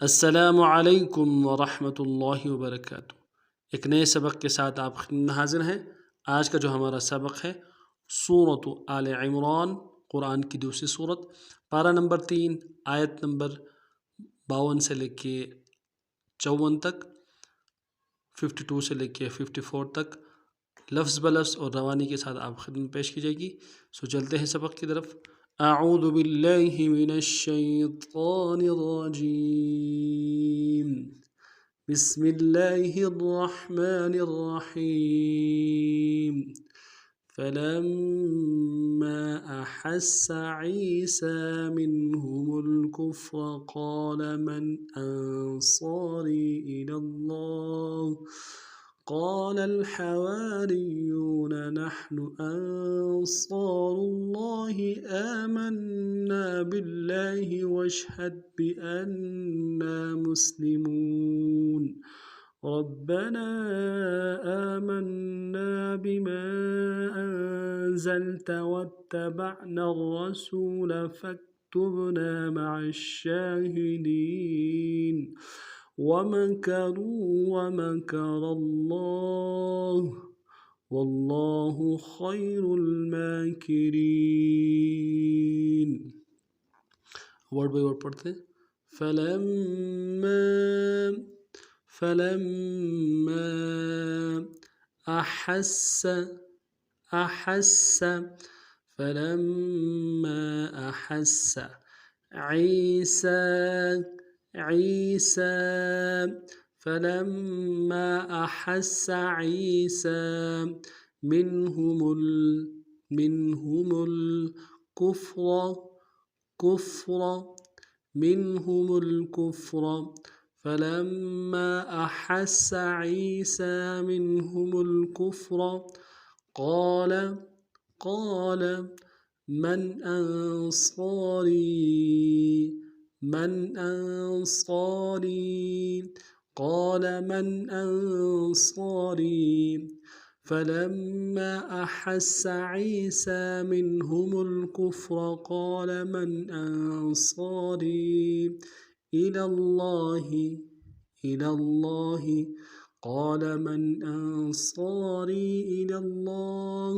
अस्सलामु अलैकुम वरहमतुल्लाहि वबरकातुहू। एक नए सबक के साथ आप खिदमत में हाजिर हैं। आज का जो हमारा सबक है सूरत आल इमरान, कुरान की दूसरी सूरत, पारा नंबर 3, आयत नंबर 52 से लेके 54 तक, 52 से लेके 54 तक लफ्ज़ बलफ्ज़ और रवानी के साथ आप खिदमत पेश की जाएगी। सो चलते हैं सबक की तरफ। अऊज़ु बिल्लाहि मिनश शैतानिर रजीम, बिस्मिल्लाहिर रहमानिर रहीम। फलम्मा अहस्स ईसा मिनहुमुल कुफ्र क़ाल मन अंसारी इलल्लाह क़ाल अल हवारियून नहनु अंसारुल्लाहि आमन्ना बिल्लाहि वशहद बिअन्ना मुस्लिमून। रब्बना आमन्ना बिमा अंज़लत वत्तबअना अर्रसूल फक्तुबना मअश्शाहिदीन। वमकरू वमकर अल्लाह वल्लाहु खैरुल माकिरीन। वर्ड बाय वर्ड पढ़ते हैं। फलम्मा फलम्मा अहस्स अहस्स फलम्मा अहस्स ईसा ईसा फलम्मा अहस्स ईसा मिनहुमुल कुफ्र कुफ्र मिनहुमुल कुफ्र फलम्मा अहस्स ईसा मिनहुमुल कुफ्र क़ाल क़ाल मन अंसारी क़ाल मन अंसारी फलम्मा अहस्स ईसा मिनहुमुल कुफ्र क़ाल मन अंसारी इलल्लाहि क़ाल मन अंसारी इलल्लाह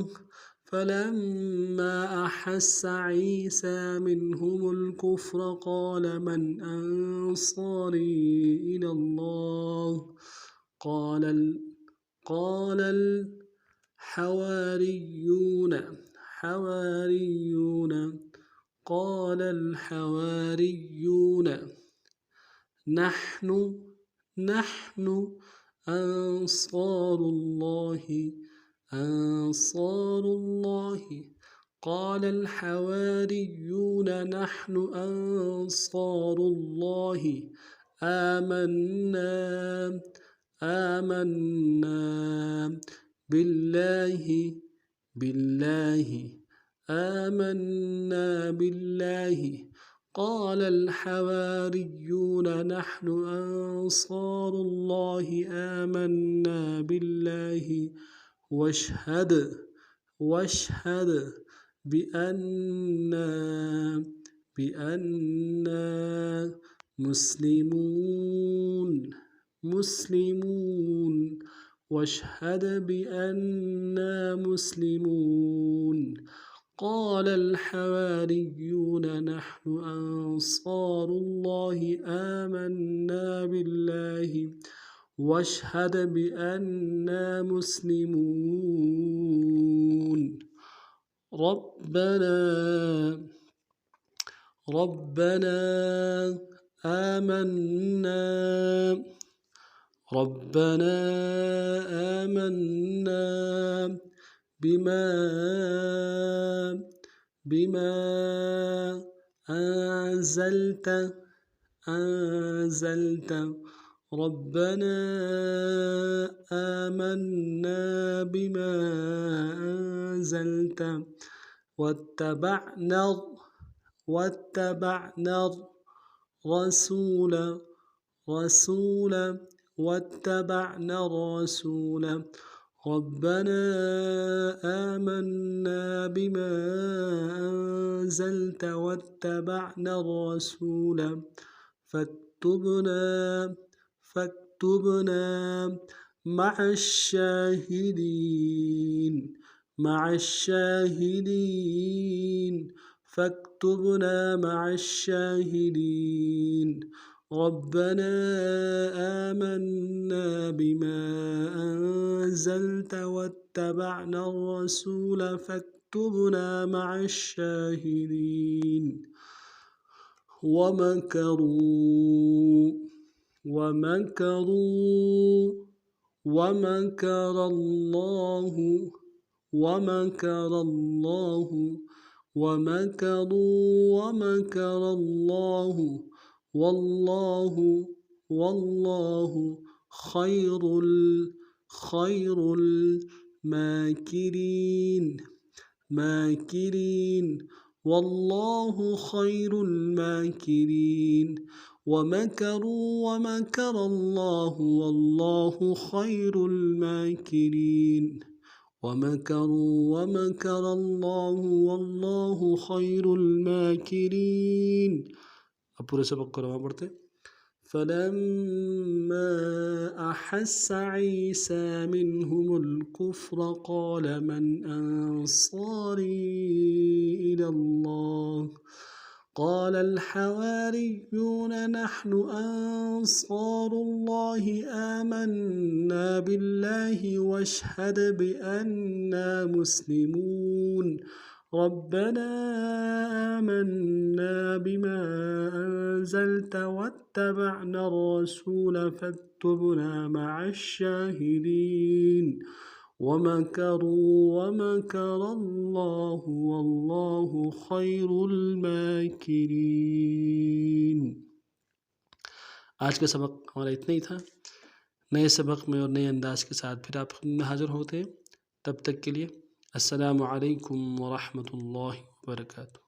फलम्मा अहस्स ईसा मिनहुमुल कुफ्र क़ाल मन अंसारी इलल्लाह क़ाल अल हवारियून क़ाल अल हवारियून नहनु अंसारुल्लाहि क़ाल अल हवारियून नहनु अंसारुल्लाहि आमन्ना बिल्लाहि आमन्ना बिल्लाहि क़ाल अल हवारियून नहनु अंसारुल्लाहि आमन्ना बिल्लाहि वशहद बिअन्ना मुस्लिमून वशहद बिअन्ना मुस्लिमून। क़ाल अल हवारियून नहनु अंसारुल्लाहि आमन्ना बिल्लाहि वशहद बिअन्ना मुस्लिमून। रब्बना आमन्ना बिमा أنزلت ربنا آمنا بما أنزلت واتبعنا الرسول واتبعنا الرسول ربنا آمنا بما أنزلت واتبعنا الرسول فاكتبنا مع الشاهدين فاكتبنا مع الشاهدين. ربنا آمنا بما أنزلت واتبعنا الرسول فاكتبنا مع الشاهدين. ومكروا ومكر الله والله خير الماكرين. والله خير الماكرين. ومكروا ومكر الله والله خير الماكرين. ومكروا ومكر الله والله خير الماكرين. अब पूरे सबक को रवा पढ़ते। فلما أحس عيسى منهم الكفر قال من أنصاري إلى الله قال الحواريون نحن أنصار الله آمنا بالله واشهد بأننا مسلمون. ربنا آمنا بما أنزلت واتبعنا الرسول فاكتبنا مع الشاهدين. ومكروا ومكر الله والله خير الماكرين. आज का सबक हमारा इतना ही था। नए सबक में और नए अंदाज के साथ फिर आप हाजिर होते हैं। तब तक के लिए अस्सलामु अलैकुम व रहमतुल्लाहि व बरकातुहू।